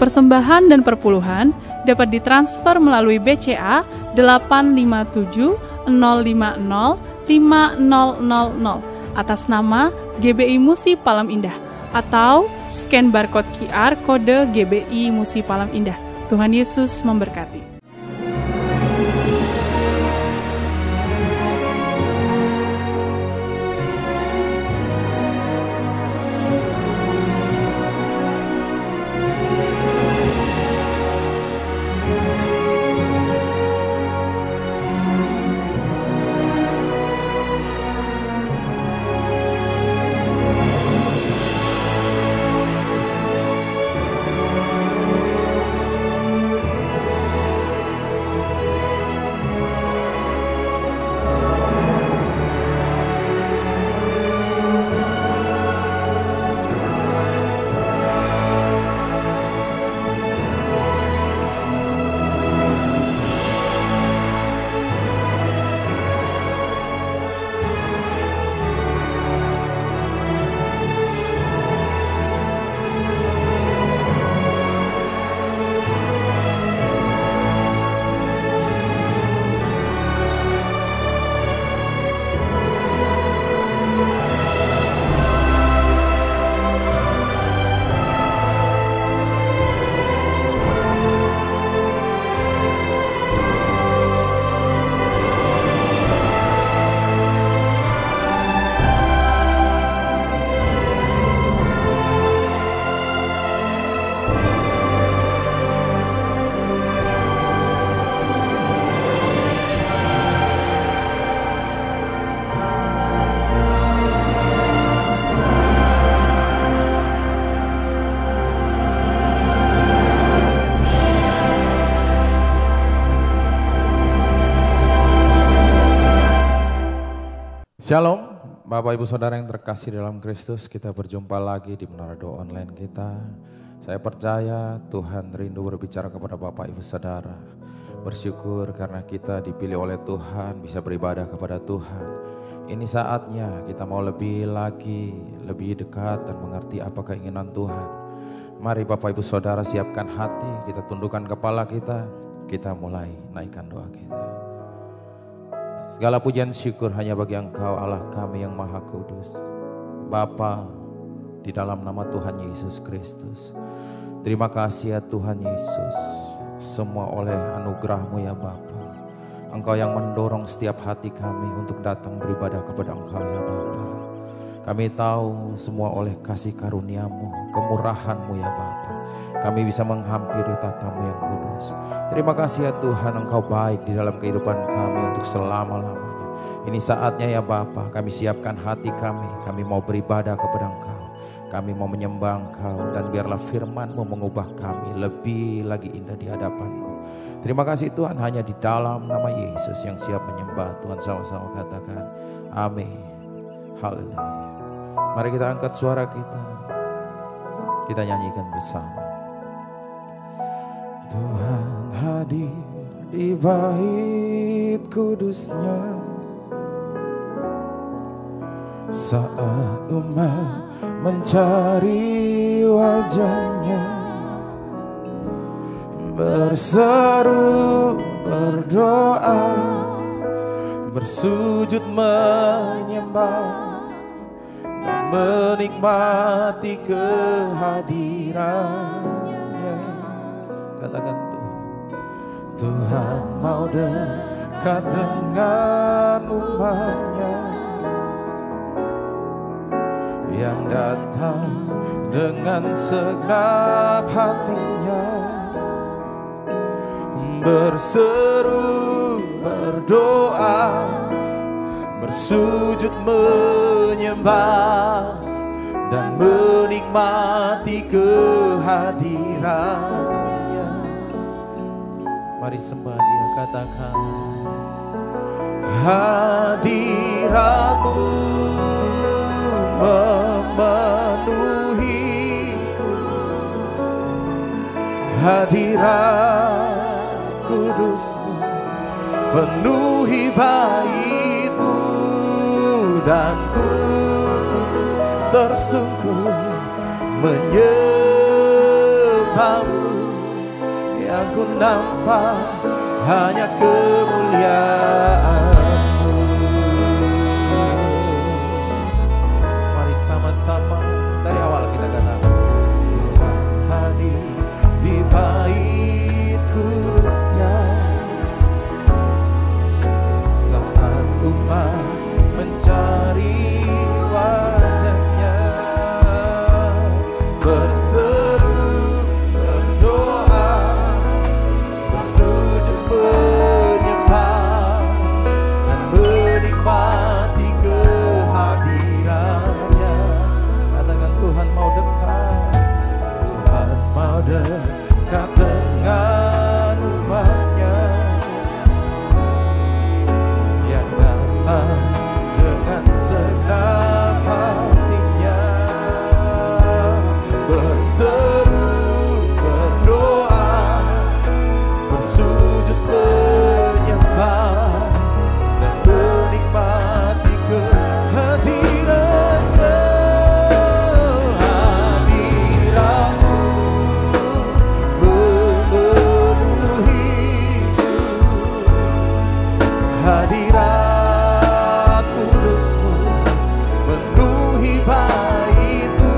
Persembahan dan perpuluhan dapat ditransfer melalui BCA 857 050 5000 atas nama GBI Musi Palem Indah atau scan barcode QR kode GBI Musi Palem Indah. Tuhan Yesus memberkati. Shalom, Bapak Ibu Saudara yang terkasih dalam Kristus, kita berjumpa lagi di Menara Doa Online kita. Saya percaya Tuhan rindu berbicara kepada Bapak Ibu Saudara. Bersyukur karena kita dipilih oleh Tuhan, bisa beribadah kepada Tuhan. Ini saatnya kita mau lebih lagi, lebih dekat dan mengerti apa keinginan Tuhan. Mari Bapak Ibu Saudara siapkan hati, kita tundukkan kepala kita mulai naikkan doa kita. Segala pujian syukur hanya bagi Engkau Allah kami yang Maha Kudus. Bapa, di dalam nama Tuhan Yesus Kristus. Terima kasih ya Tuhan Yesus. Semua oleh anugerah-Mu ya Bapa. Engkau yang mendorong setiap hati kami untuk datang beribadah kepada Engkau ya Bapa. Kami tahu semua oleh kasih karunia-Mu, kemurahan-Mu ya Bapa. Kami bisa menghampiri tatamu yang kudus. Terima kasih ya Tuhan, Engkau baik di dalam kehidupan kami untuk selama-lamanya. Ini saatnya ya Bapa, kami siapkan hati kami mau beribadah kepada Engkau. Kami mau menyembah Engkau dan biarlah firman-Mu mengubah kami lebih lagi indah di hadapan-Mu. Terima kasih Tuhan, hanya di dalam nama Yesus yang siap menyembah. Tuhan sama-sama katakan amin. Haleluya. Mari kita angkat suara kita nyanyikan bersama. Tuhan hadir di bait kudusnya saat umat mencari wajahnya, berseru, berdoa, bersujud menyembah dan menikmati kehadiran. Katakan Tuhan mau dekat dengan umatnya yang datang dengan segenap hatinya, berseru, berdoa, bersujud menyembah dan menikmati kehadiran. Mari sembah Dia, katakan hadirat-Mu memenuhiku, hadirat kudus-Mu penuhi bait-Mu, dan ku tersungkur menyembah-Mu. yang ku nampak hanya kemuliaan-Mu. Mari sama-sama dari awal kita katakan, Tuhan hadir di bait kudusnya, saat umat mencari wajahnya, berseru, berdoa, bersujud menyembah, dan menikmati kehadirannya. Katakan, Tuhan mau dekat, Tuhan mau dekat dengan umatnya yang datang dengan segenap hatinya, berseru, berdoa, bersujud menyembah, dan menikmati kehadiran-Nya. Hadirat-Mu memenuhiku, hadirat kudus-Mu penuhi bait-Mu,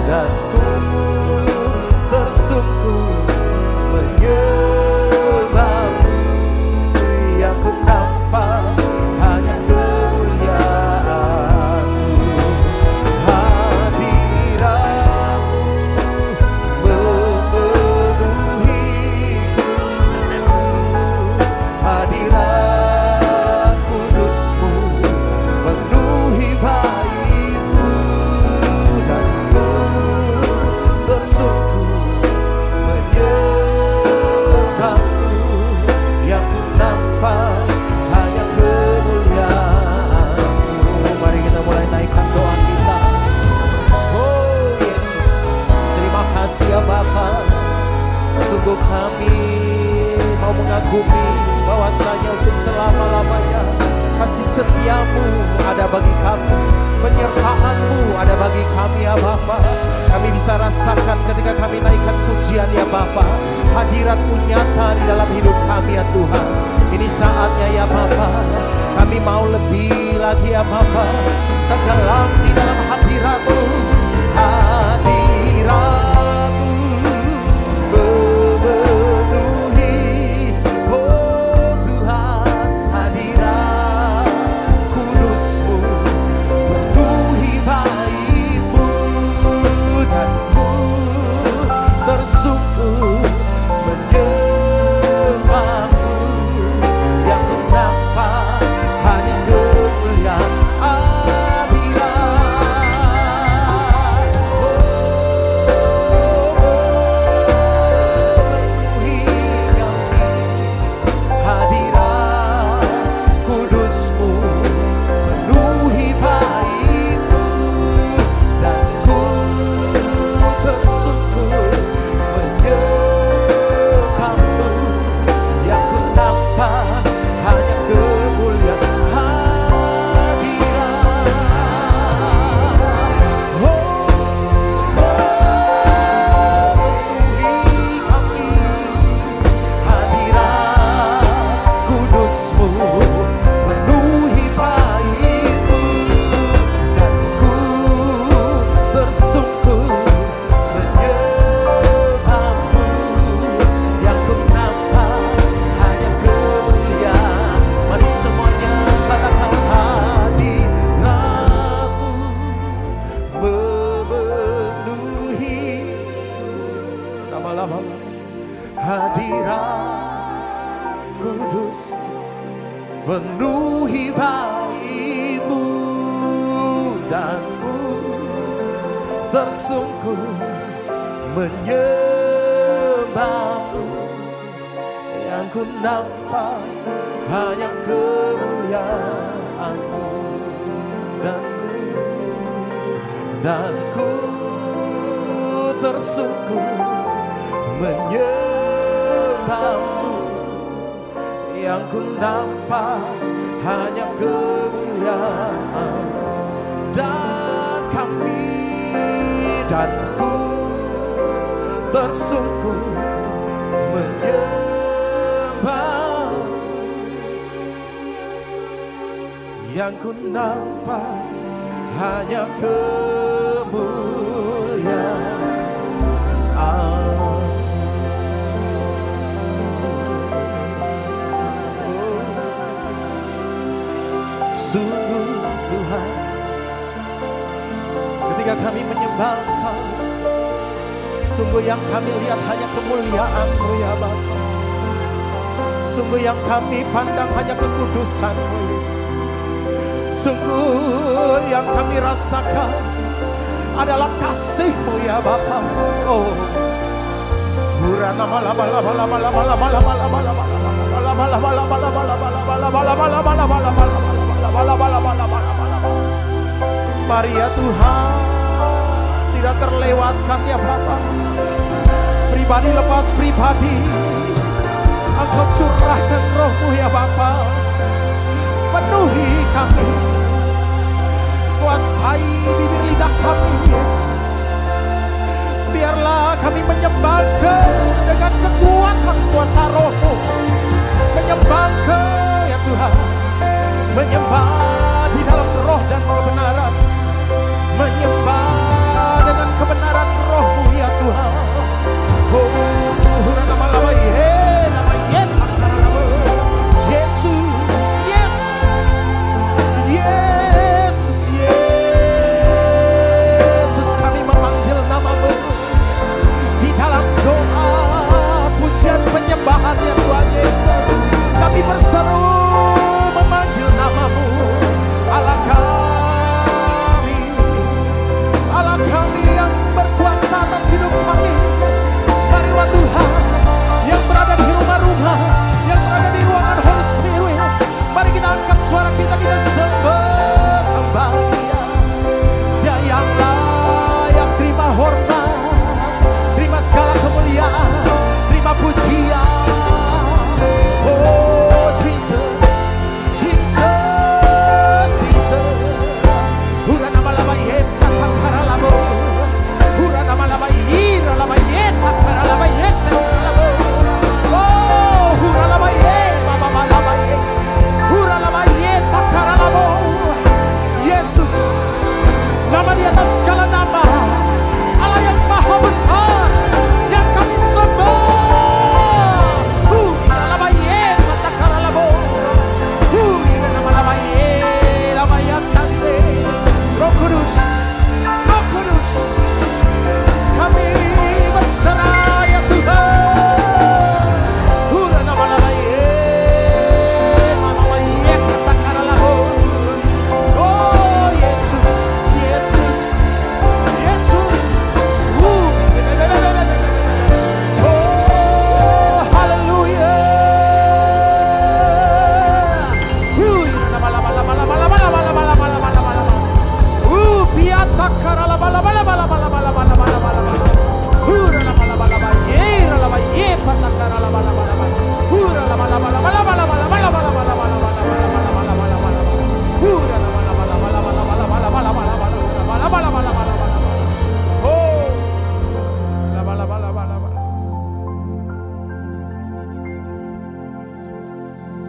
dan ku tersungkur menyembah-Mu, yang ku nampak hanya kemuliaan-Mu. Hadirat-Mu memenuhiku, hadirat kudus-Mu penuhi bait-Mu, dan ku tersungkur menyembah-Mu, yang ku nampak hanya kemuliaan-Mu. Mari kita mulai naikkan doa kita. Oh Yesus, terima kasih ya Bapa. Sungguh kami mau mengagumi bahwasanya untuk selama-lamanya kasih setia-Mu ada bagi kami, penyertaan-Mu ada bagi kami ya Bapa. Kami bisa rasakan ketika kami naikkan pujian ya Bapa, hadirat-Mu nyata di dalam hidup kami ya Tuhan. Ini saatnya ya Bapa, kami mau lebih lagi ya Bapa, tenggelam di dalam hadirat-Mu. Hadirat-Mu memenuhi, oh Tuhan, hadirat kudus-Mu penuhi bait-Mu, dan ku tersungkur menyembah-Mu, yang ku nampak hanya kemuliaan hadirat. Memenuhi kami, hadirat kudus-Mu penuhi bait-Mu, dan ku tersungkur menyembah-Mu, yang ku nampak hanya kemuliaan hadirat. Memenuhi kami, hadirat kudus-Mu penuhi bait-Mu, dan ku tersungkur menyembah-Mu, yang ku nampak hanya kemuliaan. Mari semuanya katakan, hadirat-Mu memenuhiku. Lama-lama, hadirat kudus penuhi bait-Mu, dan ku tersungkur menyembah-Mu, yang ku nampak hanya kemuliaan-Mu, dan ku tersungkur menyembah-Mu, yang ku nampak hanya kemuliaan, dan kami, dan ku tersungkur menyembah. Yang ku nampak hanya kemuliaan. Sungguh Tuhan, ketika kami menyembah Engkau, sungguh yang kami lihat hanya kemuliaan-Mu ya Bapa. Sungguh yang kami pandang hanya kekudusan-Mu Yesus. Sungguh yang kami rasakan adalah kasih-Mu ya Bapa. Oh, Burana mala mala mala mala mala mala mala mala mari ya Tuhan, tidak terlewatkan ya Bapa. Pribadi lepas pribadi, Engkau curahkan Roh-Mu ya Bapa. Penuhi kami, kuasai bibir lidah kami Yesus. Biarlah kami menyembah Engkau dengan kekuatan kuasa Roh-Mu. Menyembah Engkau ya Tuhan, menyembah di dalam roh dan kebenaran, menyembah dengan kebenaran Roh-Mu ya Tuhan. Oh, nama Yesus, Yesus, Yesus, kami memanggil nama-Mu di dalam doa, pujian, penyembahan ya Tuhan Yesus. Kami berseru memanggil nama-Mu, Allah kami yang berkuasa atas hidup kami. Mari wah Tuhan, yang berada di rumah-rumah, yang berada di ruangan Holy Spirit, mari kita angkat suara kita sembah Dia. Dia yang layak terima hormat, terima segala kemuliaan, terima pujian. Oh Jesus, Jesus, Jesus. Urana malabaye takara labo, urana malabaye malabaye takara labaye takara labo. Oh, urana malabaye mama malabaye, urana malabaye takara labo. Yesus, nama di atas segala nama, Allah yang maha besar, yang kami sembah. Malabaye takara labo, urana malabaye labaya sante. Roh Kudus, Roh Kudus, kami berserah ya Tuhan. Urana malabaye, malabaye takara labo. Oh Yesus, Yesus, Yesus. Oh haleluya.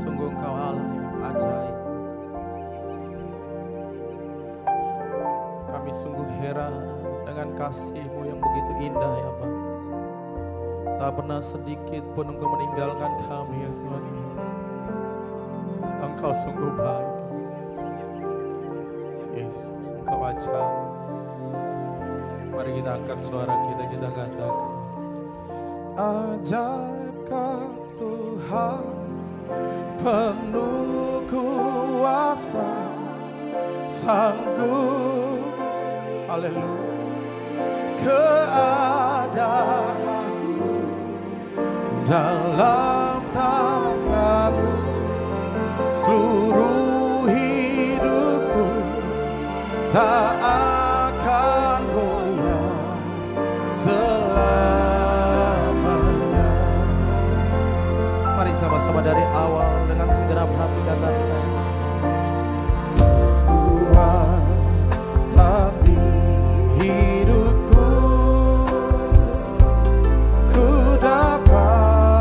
Sungguh Engkau Allah yang ajaib. Kami sungguh heran dengan kasih-Mu yang begitu indah ya Bapa. Tak pernah sedikit pun Engkau meninggalkan kami ya Tuhan Yesus. Engkau sungguh baik Yesus, Engkau ajaib. Mari kita angkat suara kita katakan, ajaibkah Tuhan, penuh kuasa, sanggup, haleluya, keadaanku dalam tangan-Mu, seluruh hidupku tak akan goyah selamanya. Mari sama-sama dari awal dengan segenap hati katakan, kekuatan di hidupku, ku dapat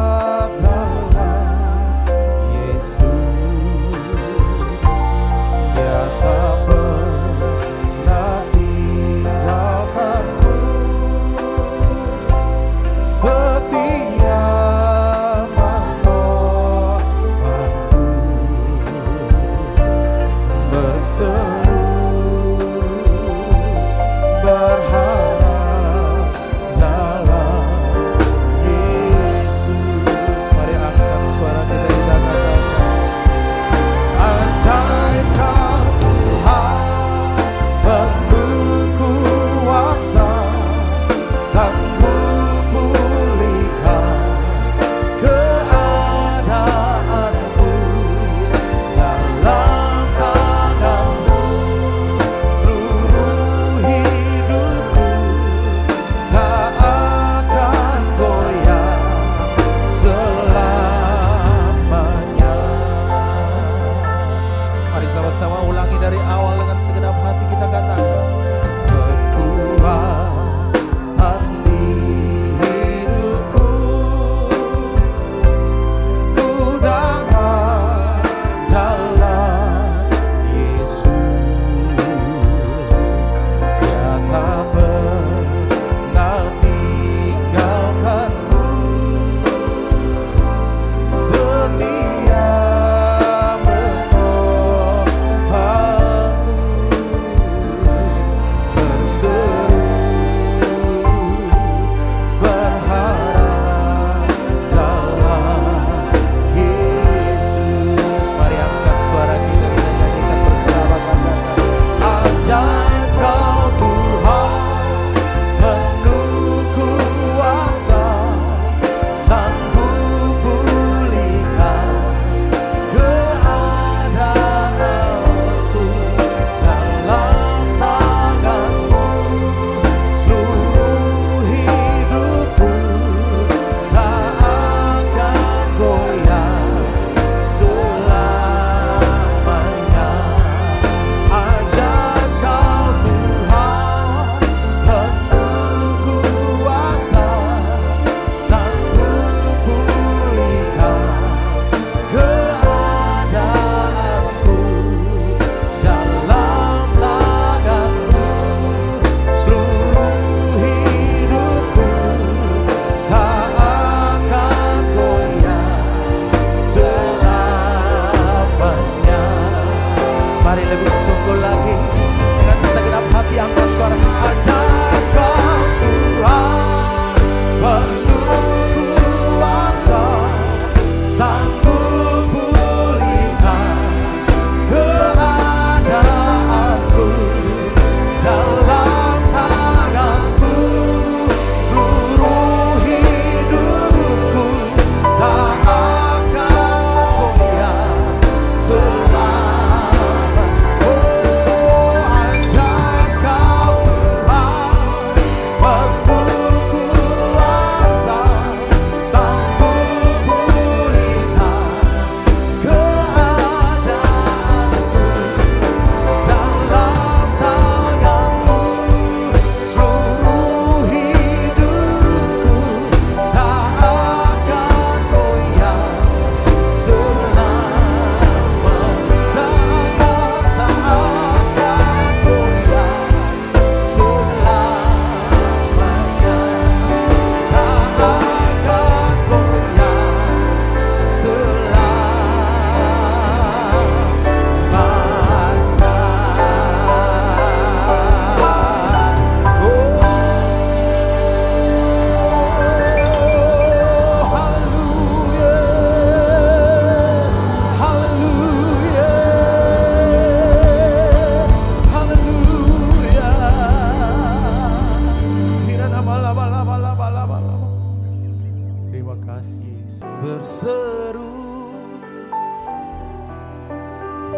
kasih Yesus. Berseru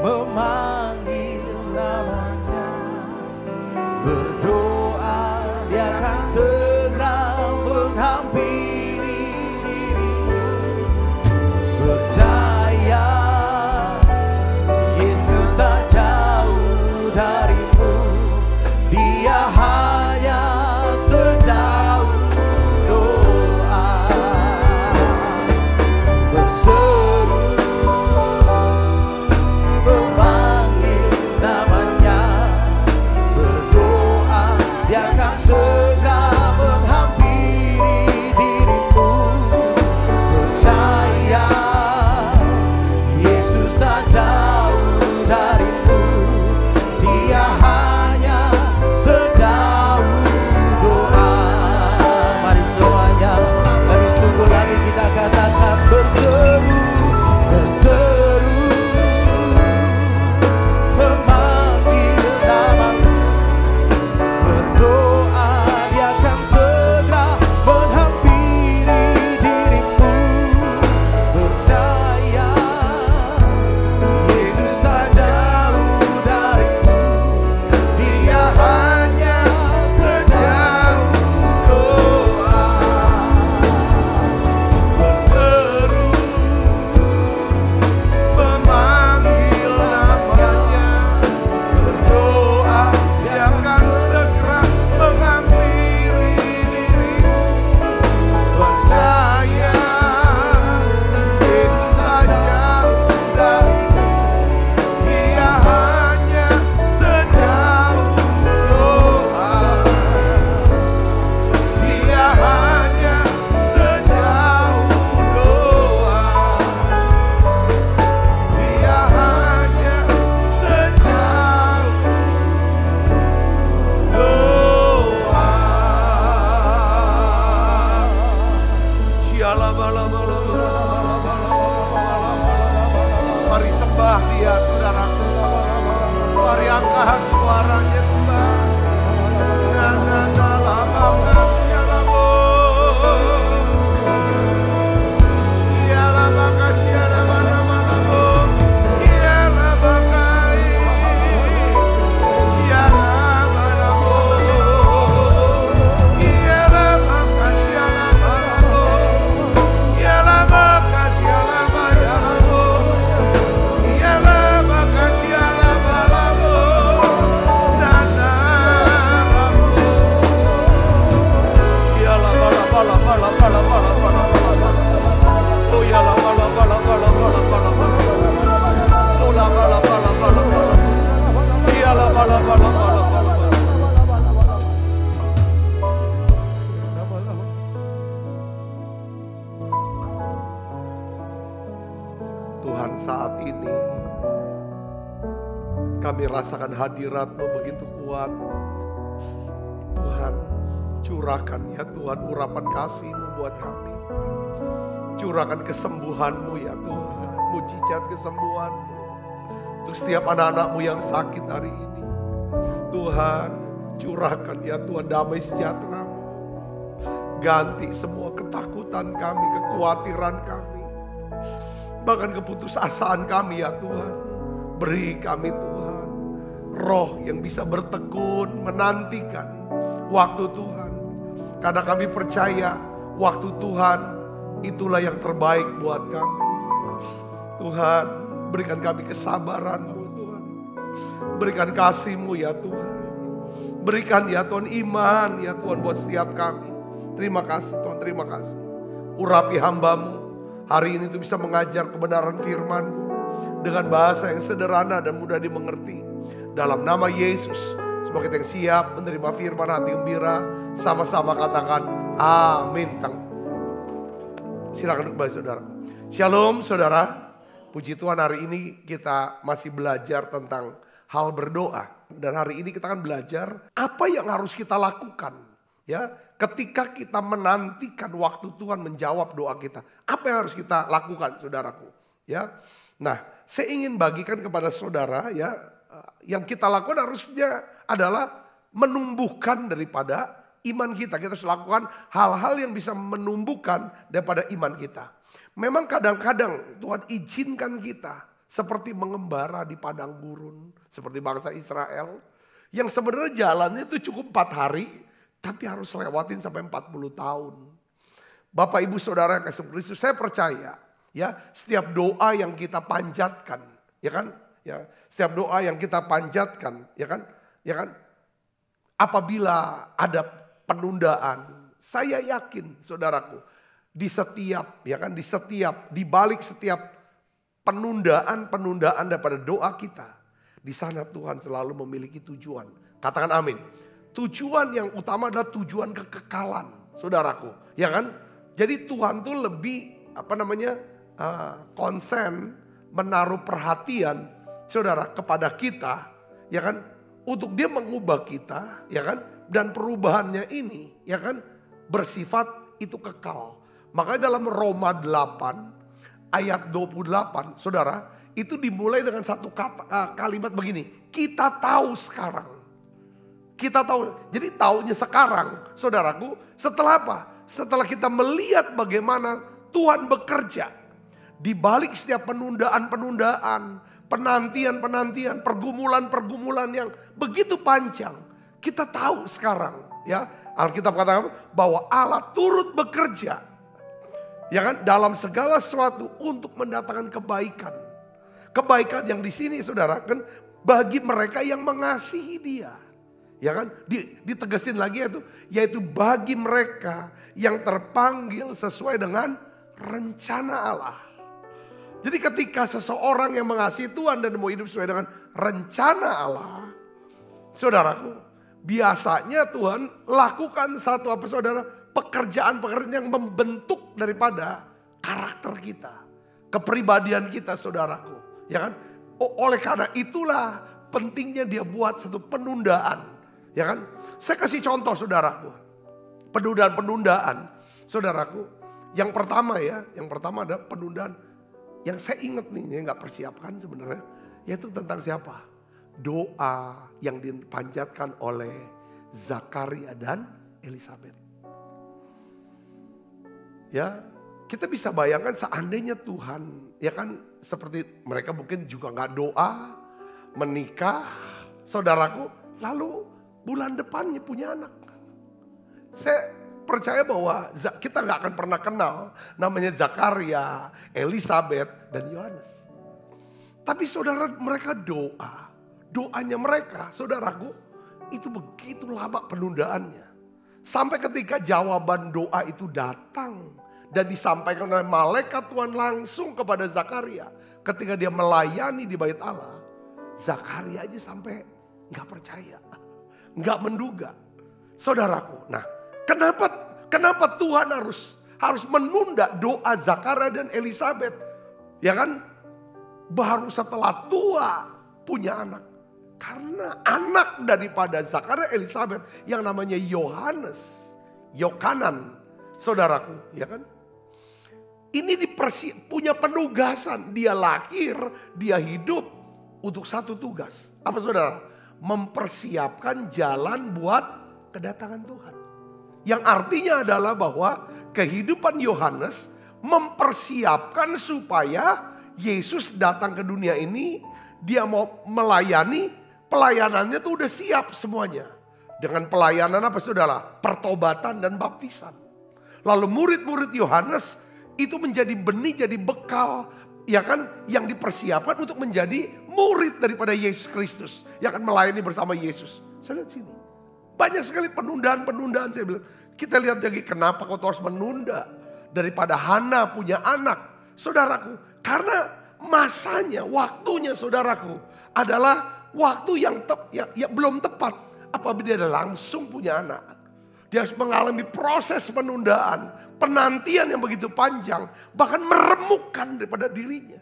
memanggil namanya, berdoa dia akan segera menghampiri dirimu. Percaya Yesus tak jauh darimu, dia hanya sejauh doa. Berseru memanggil namanya, berdoa dia akan segera menghampiri dirimu. Percaya Yesus tak jauh darimu, dia hanya sejauh doa. Mari semuanya lebih sungguh lagi kita katakan berseru, berseru memanggil namamu, berdoa dia akan segera menghampiri dirimu. Percaya Yesus tak jauh darimu, dia hanya sejauh doa. Berseru memanggil namanya, berdoa dia akan segera menghampiri dirimu. Percaya Yesus tak jauh darimu, dia hanya sejauh doa. Dia hanya sejauh doa. Dia hanya sejauh doa. Mari sembah dia saudaraku. Mari angkat suaranya sembah. Tuhan, saat ini kami rasakan hadirat-Mu begitu kuat. Tuhan, curahkan ya Tuhan urapan kasih-Mu buat kami. Curahkan kesembuhan-Mu ya Tuhan, mujizat kesembuhan-Mu untuk setiap anak-anak-Mu yang sakit hari ini. Tuhan, curahkan ya Tuhan damai sejahtera-Mu. Ganti semua ketakutan kami, kekhawatiran kami, bahkan keputusasaan kami ya Tuhan. Beri kami Tuhan roh yang bisa bertekun menantikan waktu Tuhan. Karena kami percaya waktu Tuhan itulah yang terbaik buat kami. Tuhan, berikan kami kesabaran-Mu Tuhan. Berikan kasih-Mu ya Tuhan. Berikan ya Tuhan iman ya Tuhan buat setiap kami. Terima kasih Tuhan, terima kasih. Urapi hamba-Mu hari ini tuh bisa mengajar kebenaran firman-Mu dengan bahasa yang sederhana dan mudah dimengerti. Dalam nama Yesus, semoga kita yang siap menerima firman hati gembira, sama-sama katakan amin. Silakan kembali saudara. Shalom saudara. Puji Tuhan, hari ini kita masih belajar tentang hal berdoa. Dan hari ini kita akan belajar apa yang harus kita lakukan. Ya, ketika kita menantikan waktu Tuhan menjawab doa kita. Apa yang harus kita lakukan saudaraku. Ya, nah saya ingin bagikan kepada saudara ya. Yang kita lakukan harusnya adalah menumbuhkan daripada iman kita. Kita harus lakukan hal-hal yang bisa menumbuhkan daripada iman kita. Memang kadang-kadang Tuhan izinkan kita seperti mengembara di padang gurun. Seperti bangsa Israel. Yang sebenarnya jalannya itu cukup 4 hari. Tapi harus lewatin sampai 40 tahun. Bapak ibu saudara yang kasih Kristus, saya percaya ya setiap doa yang kita panjatkan, ya kan? Ya, setiap doa yang kita panjatkan, ya kan? Apabila ada penundaan, saya yakin saudaraku, di balik setiap penundaan daripada doa kita, di sana Tuhan selalu memiliki tujuan. Katakan amin. Tujuan yang utama adalah tujuan kekekalan, saudaraku, ya kan? Jadi Tuhan tuh lebih konsen menaruh perhatian, saudara, kepada kita, ya kan? Untuk dia mengubah kita, ya kan? Dan perubahannya ini, ya kan? Bersifat itu kekal. Makanya dalam Roma 8 ayat 28, saudara, itu dimulai dengan satu kalimat begini. Kita tahu sekarang. Kita tahu, jadi taunya sekarang, saudaraku, setelah apa? Setelah kita melihat bagaimana Tuhan bekerja. Di balik setiap penundaan, penantian, pergumulan yang begitu panjang. Kita tahu sekarang, ya, Alkitab katakan bahwa Allah turut bekerja, ya kan, dalam segala sesuatu untuk mendatangkan kebaikan. Kebaikan yang di sini, saudara, kan bagi mereka yang mengasihi Dia. Ya kan, ditegesin lagi yaitu bagi mereka yang terpanggil sesuai dengan rencana Allah. Jadi ketika seseorang yang mengasihi Tuhan dan mau hidup sesuai dengan rencana Allah, saudaraku, biasanya Tuhan lakukan satu pekerjaan yang membentuk daripada karakter kita, kepribadian kita, saudaraku. Ya kan, oleh karena itulah pentingnya dia buat satu penundaan. Ya kan, saya kasih contoh saudaraku, penundaan, saudaraku. Yang pertama ada penundaan yang saya ingat nih, yang gak persiapkan sebenarnya, yaitu tentang siapa? Doa yang dipanjatkan oleh Zakaria dan Elisabeth. Ya, kita bisa bayangkan seandainya Tuhan, ya kan, seperti mereka mungkin juga gak doa, menikah, saudaraku, lalu bulan depannya punya anak. Saya percaya bahwa kita gak akan pernah kenal namanya Zakaria, Elisabeth, dan Yohanes. Tapi saudara, mereka doanya mereka, saudaraku, itu begitu lama penundaannya. Sampai ketika jawaban doa itu datang dan disampaikan oleh malaikat Tuhan langsung kepada Zakaria. Ketika dia melayani di bait Allah, Zakaria aja sampai gak percaya. Nggak menduga, saudaraku. Nah, kenapa Tuhan harus menunda doa Zakaria dan Elisabeth, ya kan? Baru setelah tua punya anak. Karena anak daripada Zakaria Elisabeth yang namanya Yohanan, saudaraku, ya kan? Ini punya penugasan, dia lahir, dia hidup untuk satu tugas. Apa saudara? Mempersiapkan jalan buat kedatangan Tuhan. Yang artinya adalah bahwa kehidupan Yohanes mempersiapkan supaya Yesus datang ke dunia ini, dia mau melayani, pelayanannya tuh udah siap semuanya. Dengan pelayanan apa saudara? Pertobatan dan baptisan. Lalu murid-murid Yohanes itu menjadi benih, jadi bekal, ya kan, yang dipersiapkan untuk menjadi murid daripada Yesus Kristus yang akan melayani bersama Yesus. Saya lihat sini. Banyak sekali penundaan saya bilang. Kita lihat lagi kenapa kau harus menunda daripada Hana punya anak. Saudaraku, karena masanya, waktunya saudaraku adalah waktu yang belum tepat apabila dia langsung punya anak. Dia harus mengalami proses penundaan, penantian yang begitu panjang, bahkan meremukkan daripada dirinya.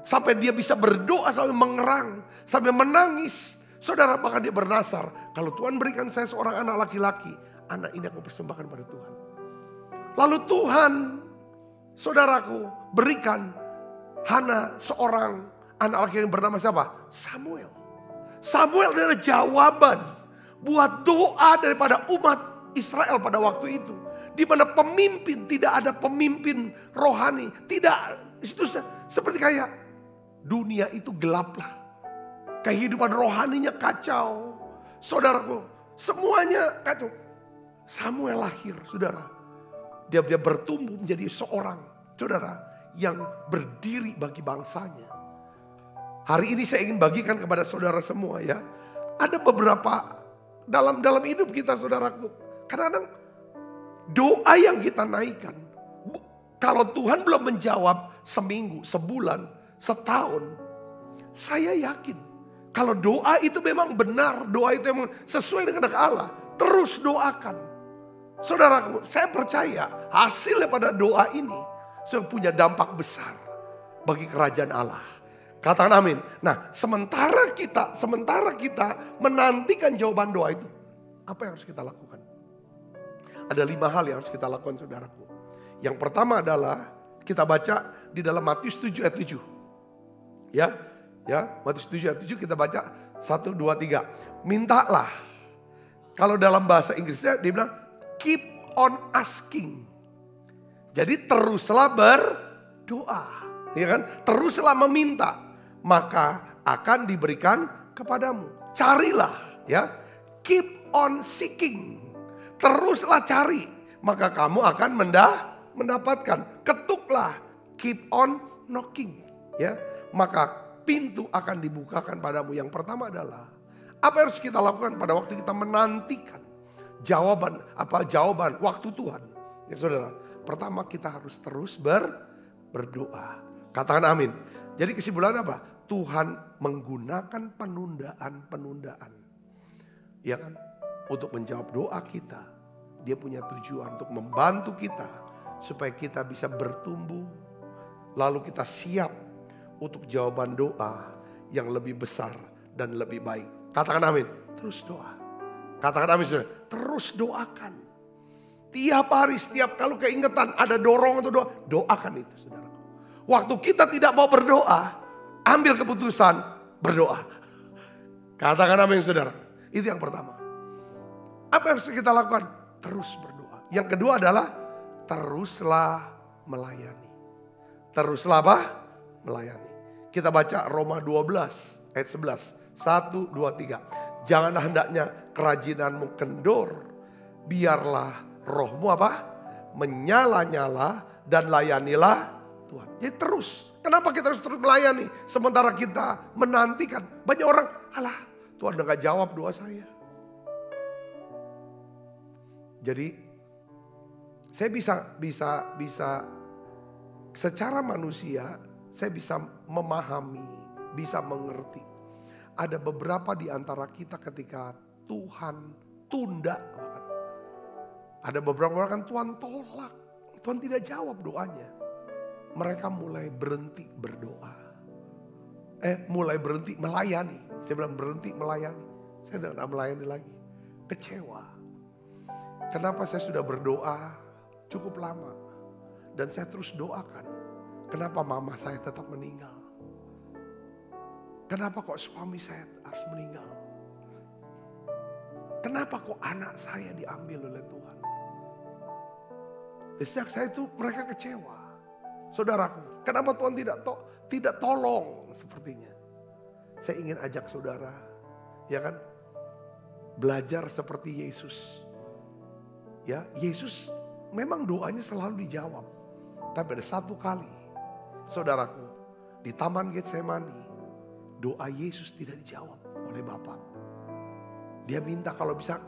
Sampai dia bisa berdoa sampai mengerang, sampai menangis. Saudara, bahkan dia bernasar, kalau Tuhan berikan saya seorang anak laki-laki, anak ini aku persembahkan pada Tuhan. Lalu Tuhan, saudaraku, berikan Hana seorang anak laki yang bernama siapa? Samuel. Samuel adalah jawaban buat doa daripada umat Israel pada waktu itu. Di mana pemimpin, tidak ada pemimpin rohani. Tidak, itu seperti kayak dunia itu gelap lah. Kehidupan rohaninya kacau. Saudaraku, semuanya kacau. Samuel lahir, saudara. Dia bertumbuh menjadi seorang, saudara, yang berdiri bagi bangsanya. Hari ini saya ingin bagikan kepada saudara semua ya. Ada beberapa dalam hidup kita, saudaraku. Kadang-kadang doa yang kita naikkan, kalau Tuhan belum menjawab seminggu, sebulan, setahun, saya yakin kalau doa itu memang benar, doa itu memang sesuai dengan kehendak Allah, terus doakan. Saudaraku, saya percaya hasilnya pada doa ini sudah punya dampak besar bagi kerajaan Allah. Katakan amin. Nah, sementara kita menantikan jawaban doa itu, apa yang harus kita lakukan? Ada 5 hal yang harus kita lakukan, saudaraku. Yang pertama adalah kita baca di dalam Matius 7 ayat 7. Ya, Matius 7 ayat 7 kita baca 1, 2, 3. Mintalah. Kalau dalam bahasa Inggrisnya dia bilang keep on asking. Jadi teruslah berdoa, ya kan? Teruslah meminta, maka akan diberikan kepadamu. Carilah, ya. Keep on seeking. Teruslah cari, maka kamu akan mendapatkan. Ketuklah, keep on knocking, ya. Maka pintu akan dibukakan padamu. Yang pertama adalah apa yang harus kita lakukan pada waktu kita menantikan jawaban waktu Tuhan. Ya saudara, pertama kita harus terus berdoa. Katakan amin. Jadi kesimpulan apa? Tuhan menggunakan penundaan. Ya kan? Untuk menjawab doa kita. Dia punya tujuan untuk membantu kita supaya kita bisa bertumbuh. Lalu kita siap untuk jawaban doa yang lebih besar dan lebih baik. Katakan amin. Terus doa. Katakan amin, saudara. Terus doakan. Tiap hari, setiap kalau keingetan ada dorongan untuk doa, doakan itu, saudara. Waktu kita tidak mau berdoa, ambil keputusan berdoa. Katakan amin, saudara. Itu yang pertama. Apa yang harus kita lakukan? Terus berdoa. Yang kedua adalah teruslah melayani. Teruslah apa? Melayani. Kita baca Roma 12 ayat 11. 1, 2, 3. Janganlah hendaknya kerajinanmu kendor. Biarlah rohmu apa? Menyala-nyala dan layanilah Tuhan. Jadi terus. Kenapa kita harus terus melayani? Sementara kita menantikan. Banyak orang, alah Tuhan udah gak jawab doa saya. Jadi saya bisa secara manusia saya bisa memahami, bisa mengerti. Ada beberapa di antara kita ketika Tuhan tunda. Ada beberapa orang kan Tuhan tolak. Tuhan tidak jawab doanya. Mereka mulai berhenti berdoa. Mulai berhenti melayani. Saya bilang berhenti melayani. Saya tidak melayani lagi. Kecewa. Kenapa saya sudah berdoa cukup lama. Dan saya terus doakan. Kenapa mama saya tetap meninggal. Kenapa kok suami saya harus meninggal? Kenapa kok anak saya diambil oleh Tuhan? Sejak saya itu mereka kecewa. Saudaraku, kenapa Tuhan tidak tolong sepertinya? Saya ingin ajak saudara, ya kan? Belajar seperti Yesus. Ya, Yesus memang doanya selalu dijawab. Tapi ada satu kali, saudaraku, di Taman Getsemani, doa Yesus tidak dijawab oleh Bapa. Dia minta kalau bisa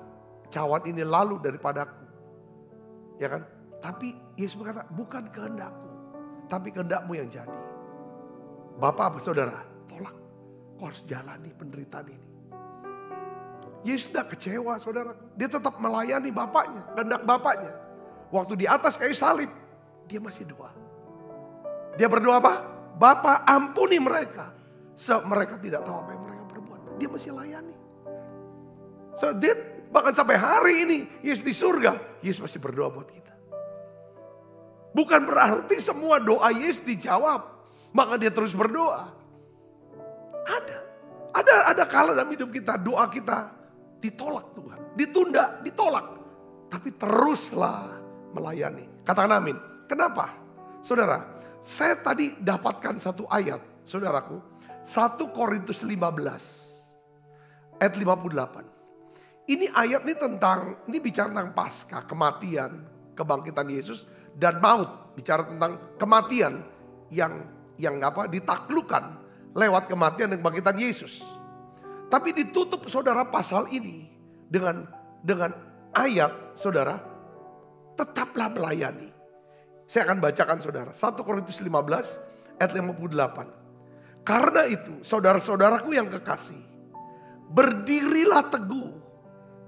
cawan ini lalu daripadaku. Ya kan? Tapi Yesus berkata, bukan kehendakku, tapi kehendakmu yang jadi. Bapak apa saudara? Tolak. Kau harus jalani penderitaan ini. Yesus tidak kecewa saudara. Dia tetap melayani Bapaknya, kehendak Bapaknya. Waktu di atas kayu salib, dia masih doa. Dia berdoa apa? Bapa ampuni mereka. Mereka tidak tahu apa yang mereka perbuat. Dia masih layani. So, bahkan sampai hari ini Yesus di surga, Yesus masih berdoa buat kita. Bukan berarti semua doa Yesus dijawab, maka dia terus berdoa. Ada kala dalam hidup kita, doa kita ditolak Tuhan, ditunda, ditolak. tapi teruslah melayani. Katakan amin. Kenapa? Saudara, saya tadi dapatkan satu ayat, saudaraku. 1 Korintus 15 ayat 58. Ini ayat ini bicara tentang Paskah, kematian, kebangkitan Yesus dan maut. Bicara tentang kematian yang ditaklukkan lewat kematian dan kebangkitan Yesus. Tapi ditutup saudara pasal ini dengan ayat, saudara, tetaplah melayani. Saya akan bacakan saudara, 1 Korintus 15 ayat 58. Karena itu, saudara-saudaraku yang kekasih, berdirilah teguh,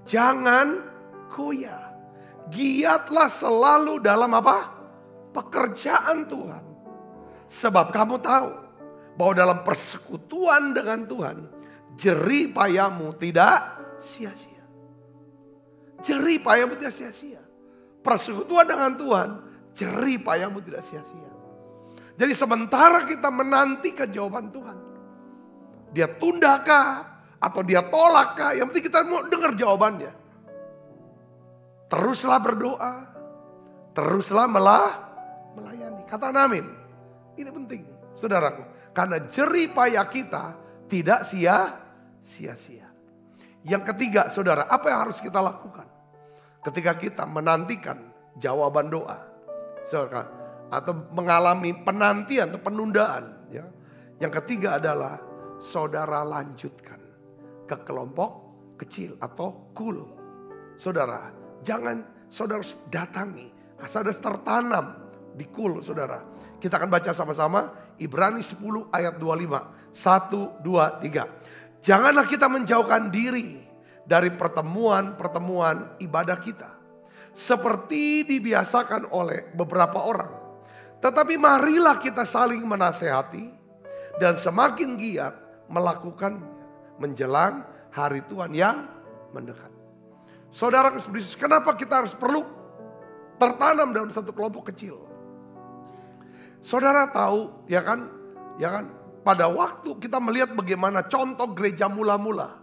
jangan goyah. Giatlah selalu dalam apa? Pekerjaan Tuhan. Sebab kamu tahu bahwa dalam persekutuan dengan Tuhan, jerih payahmu tidak sia-sia. Jerih payahmu tidak sia-sia. Persekutuan dengan Tuhan, jerih payahmu tidak sia-sia. Jadi sementara kita menantikan jawaban Tuhan, dia tundakah atau dia tolakkah, yang penting kita mau dengar jawabannya. Teruslah berdoa, teruslah melayani. Katakan amin. Ini penting, saudaraku. Karena jerih payah kita tidak sia-sia. Yang ketiga, saudara, apa yang harus kita lakukan ketika kita menantikan jawaban doa, saudara, atau mengalami penantian atau penundaan? Ya. Yang ketiga adalah saudara lanjutkan ke kelompok kecil atau kul. Saudara, jangan saudara datangi, saudara tertanam di kul, saudara. Kita akan baca sama-sama Ibrani 10 ayat 25. 1, 2, 3. Janganlah kita menjauhkan diri dari pertemuan-pertemuan ibadah kita, seperti dibiasakan oleh beberapa orang. Tetapi marilah kita saling menasehati dan semakin giat melakukannya menjelang hari Tuhan yang mendekat. Saudara Kristus, kenapa kita perlu tertanam dalam satu kelompok kecil? Saudara tahu, ya kan, pada waktu kita melihat bagaimana contoh gereja mula-mula.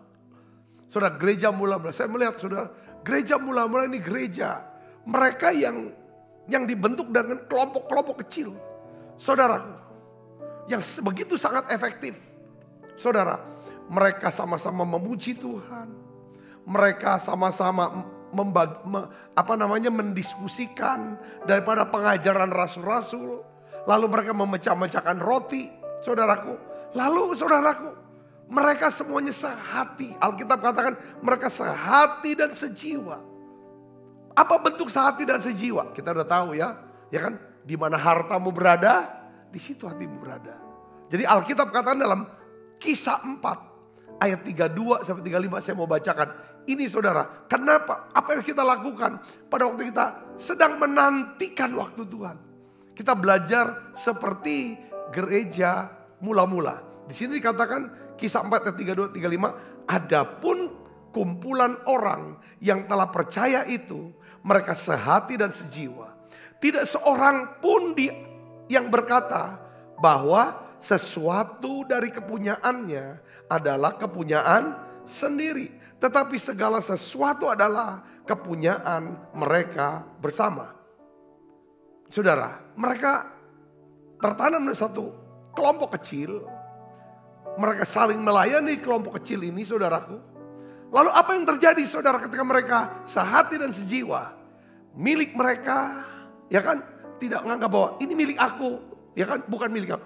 Saudara, gereja mula-mula, saya melihat saudara, gereja mula-mula ini gereja mereka yang dibentuk dengan kelompok-kelompok kecil. Saudara, yang begitu sangat efektif. Saudara, mereka sama-sama memuji Tuhan. Mereka sama-sama mendiskusikan daripada pengajaran rasul-rasul. Lalu mereka memecah-mecahkan roti, saudaraku. Lalu saudaraku, mereka semuanya sehati. Alkitab katakan mereka sehati dan sejiwa. Apa bentuk sehati dan sejiwa? Kita udah tahu ya kan? Di mana hartamu berada, di situ hatimu berada. Jadi Alkitab katakan dalam Kisah 4 ayat 32 sampai 35 saya mau bacakan. Ini saudara, kenapa? Apa yang kita lakukan pada waktu kita sedang menantikan waktu Tuhan? Kita belajar seperti gereja mula-mula. Di sini dikatakan Kisah 4 ayat 32 35, adapun kumpulan orang yang telah percaya itu, mereka sehati dan sejiwa. Tidak seorang pun yang berkata bahwa sesuatu dari kepunyaannya adalah kepunyaan sendiri. Tetapi segala sesuatu adalah kepunyaan mereka bersama. Saudara, mereka tertanam di satu kelompok kecil. Mereka saling melayani kelompok kecil ini, saudaraku. Lalu apa yang terjadi, saudara, ketika mereka sehati dan sejiwa? Milik mereka, ya kan, tidak menganggap bahwa ini milik aku, ya kan, bukan milik aku.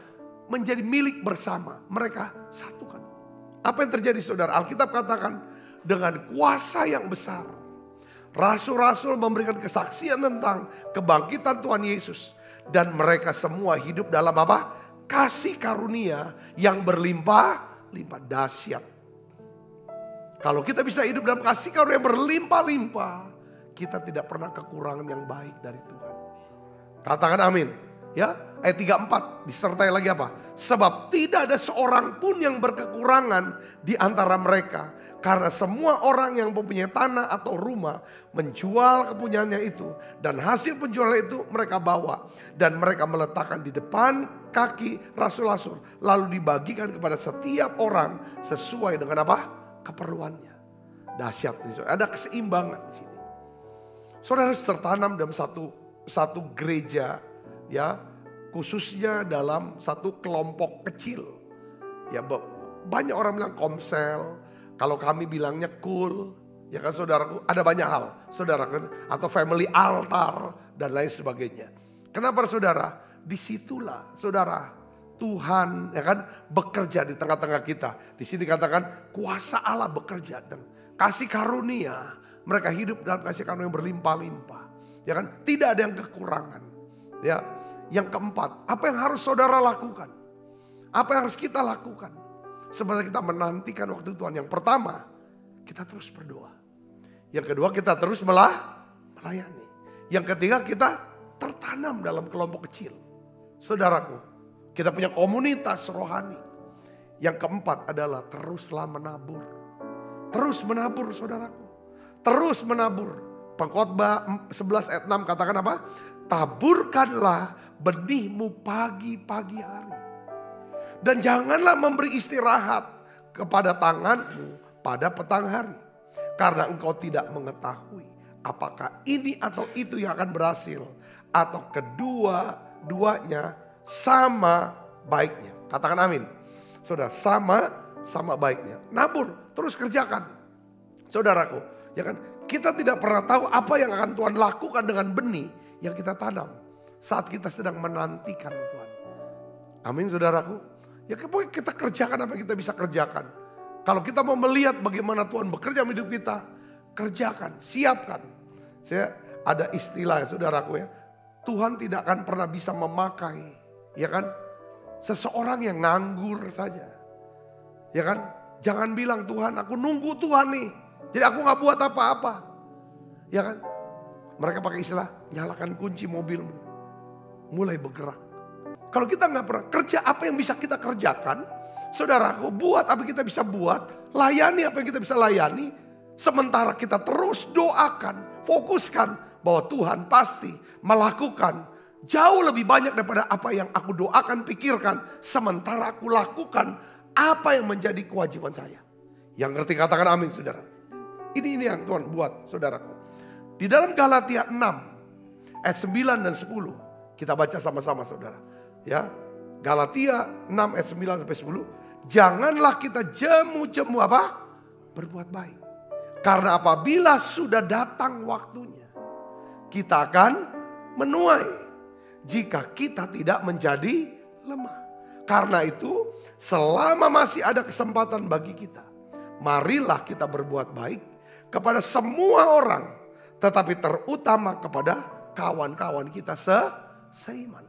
Menjadi milik bersama, mereka satukan. Apa yang terjadi, saudara? Alkitab katakan dengan kuasa yang besar, rasul-rasul memberikan kesaksian tentang kebangkitan Tuhan Yesus. Dan mereka semua hidup dalam apa? Kasih karunia yang berlimpah-limpah, dahsyat. Kalau kita bisa hidup dalam kasih karunia yang berlimpah-limpah, kita tidak pernah kekurangan yang baik dari Tuhan. Katakan amin. Ya, ayat 34 disertai lagi apa? Sebab tidak ada seorang pun yang berkekurangan di antara mereka. Karena semua orang yang mempunyai tanah atau rumah menjual kepunyaannya itu. Dan hasil penjualan itu mereka bawa. Dan mereka meletakkan di depan kaki rasul-rasul. Lalu dibagikan kepada setiap orang sesuai dengan apa? Keperluannya. Dahsyat. Ada keseimbangan di sini. Saudara harus tertanam dalam satu gereja, ya, khususnya dalam satu kelompok kecil. Ya, banyak orang bilang komsel, kalau kami bilangnya cool, ya kan saudaraku, ada banyak hal, saudaraku, atau family altar dan lain sebagainya. Kenapa saudara? Disitulah saudara Tuhan, ya kan, bekerja di tengah-tengah kita. Di sini katakan kuasa Allah bekerja dan kasih karunia. Mereka hidup dalam kasih karunia yang berlimpah-limpah. Ya kan? Tidak ada yang kekurangan. Ya. Yang keempat, apa yang harus saudara lakukan? Apa yang harus kita lakukan? Sebenarnya kita menantikan waktu Tuhan. Yang pertama, kita terus berdoa. Yang kedua, kita terus melayani. Yang ketiga, kita tertanam dalam kelompok kecil. Saudaraku, kita punya komunitas rohani. Yang keempat adalah teruslah menabur. Terus menabur, saudaraku. Terus menabur. Pengkhotbah 11 ayat 6 katakan apa? Taburkanlah benihmu pagi-pagi hari. Dan janganlah memberi istirahat kepada tanganmu pada petang hari. Karena engkau tidak mengetahui apakah ini atau itu yang akan berhasil. Atau kedua-duanya sama baiknya. Katakan amin. Saudara, sama baiknya. Nabur, terus kerjakan. Saudaraku. Ya kan, kita tidak pernah tahu apa yang akan Tuhan lakukan dengan benih yang kita tanam saat kita sedang menantikan Tuhan. Amin, saudaraku. Ya kita kerjakan apa yang kita bisa kerjakan. Kalau kita mau melihat bagaimana Tuhan bekerja di hidup kita, kerjakan, siapkan. Saya ada istilah, saudaraku, ya. Tuhan tidak akan pernah bisa memakai, ya kan, seseorang yang nganggur saja. Ya kan, jangan bilang Tuhan, aku nunggu Tuhan nih. Jadi aku gak buat apa-apa. Ya kan? Mereka pakai istilah, nyalakan kunci mobilmu. Mulai bergerak. Kalau kita gak pernah kerja apa yang bisa kita kerjakan. Saudaraku, buat apa yang kita bisa buat. Layani apa yang kita bisa layani. Sementara kita terus doakan, fokuskan bahwa Tuhan pasti melakukan jauh lebih banyak daripada apa yang aku doakan, pikirkan. Sementara aku lakukan apa yang menjadi kewajiban saya. Yang ngerti katakan amin, saudara. Ini yang Tuhan buat, saudaraku. Di dalam Galatia 6 ayat 9 dan 10 kita baca sama-sama, saudara. Ya, Galatia 6 ayat 9 sampai 10. Janganlah kita jemu-jemu apa? Berbuat baik. Karena apabila sudah datang waktunya, kita akan menuai jika kita tidak menjadi lemah. Karena itu, selama masih ada kesempatan bagi kita, marilah kita berbuat baik kepada semua orang, tetapi terutama kepada kawan-kawan kita seiman.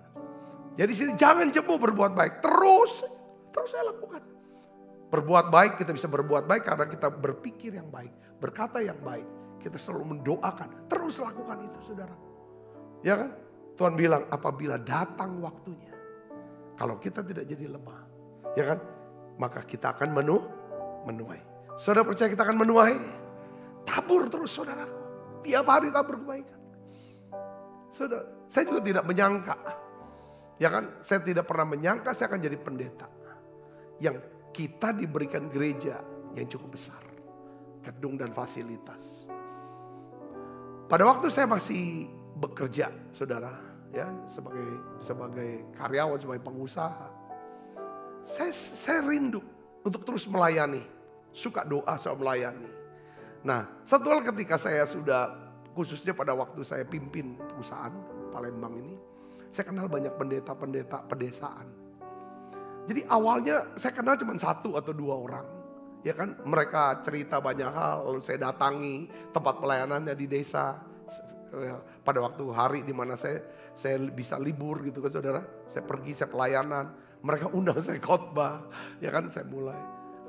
Jadi sini jangan jemu berbuat baik, terus saya lakukan. Berbuat baik, kita bisa berbuat baik karena kita berpikir yang baik, berkata yang baik. Kita selalu mendoakan, terus lakukan itu, saudara. Ya kan? Tuhan bilang apabila datang waktunya, kalau kita tidak jadi lemah, ya kan? Maka kita akan menuai. Saudara percaya kita akan menuai? Tabur terus, saudara. Tiap hari tabur kebaikan. Saudara, saya juga tidak menyangka. Ya kan, saya tidak pernah menyangka saya akan jadi pendeta. Yang kita diberikan gereja yang cukup besar. Gedung dan fasilitas. Pada waktu saya masih bekerja, saudara. Ya, sebagai karyawan, sebagai pengusaha. Saya rindu untuk terus melayani. Suka doa, saya melayani. Nah, satu hal ketika saya sudah, khususnya pada waktu saya pimpin perusahaan Palembang ini, saya kenal banyak pendeta-pendeta pedesaan. Jadi awalnya saya kenal cuma 1 atau 2 orang. Ya kan, mereka cerita banyak hal, lalu saya datangi tempat pelayanannya di desa. Pada waktu hari di mana saya bisa libur gitu kan, saudara. Saya pergi, saya pelayanan. Mereka undang saya khotbah, ya kan, saya mulai.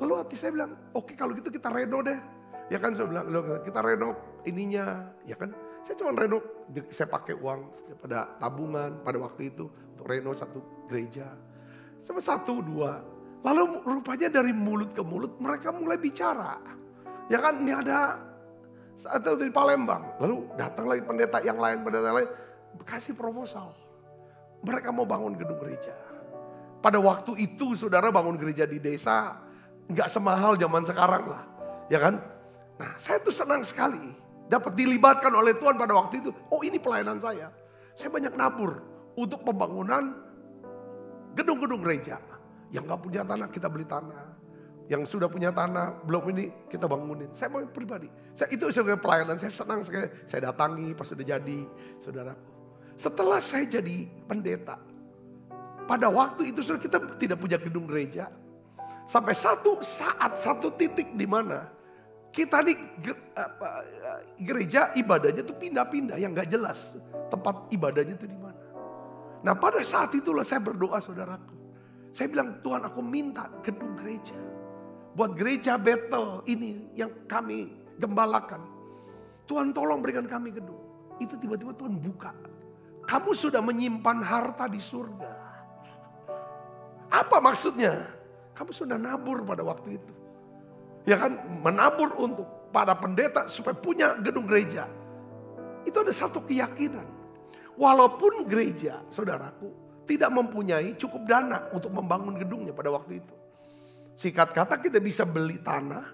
Lalu hati saya bilang, oke, kalau gitu kita reno deh. Ya kan, saya bilang, kita reno ininya, ya kan. Saya cuma reno, saya pakai uang pada tabungan pada waktu itu untuk reno 1 gereja. Cuma 1, 2. Lalu rupanya dari mulut ke mulut mereka mulai bicara. Ya kan, ini ada atau dari Palembang. Lalu datang lagi pendeta yang lain, kasih proposal. Mereka mau bangun gedung gereja. Pada waktu itu saudara bangun gereja di desa nggak semahal zaman sekarang lah. Ya kan? Nah, saya tuh senang sekali. dapat dilibatkan oleh Tuhan pada waktu itu. Oh, ini pelayanan saya. Saya banyak nabur untuk pembangunan gedung-gedung gereja. Yang gak punya tanah kita beli tanah. Yang sudah punya tanah belum ini kita bangunin. Saya mau pribadi. Itu sebagai pelayanan saya senang sekali. Saya datangi pas sudah jadi, saudaraku. Setelah saya jadi pendeta, pada waktu itu sudah kita tidak punya gedung gereja. Sampai satu saat, satu titik di mana kita nih gereja ibadahnya tuh pindah-pindah yang gak jelas tempat ibadahnya tuh di mana. Nah, pada saat itulah saya berdoa, saudaraku. Saya bilang, Tuhan, aku minta gedung gereja. Buat gereja Bethel ini yang kami gembalakan. Tuhan tolong berikan kami gedung. Itu tiba-tiba Tuhan buka. Kamu sudah menyimpan harta di surga. Apa maksudnya? Kamu sudah nabur pada waktu itu. Ya kan, menabur untuk para pendeta supaya punya gedung gereja. Itu ada satu keyakinan. Walaupun gereja, saudaraku, tidak mempunyai cukup dana untuk membangun gedungnya pada waktu itu. Singkat kata kita bisa beli tanah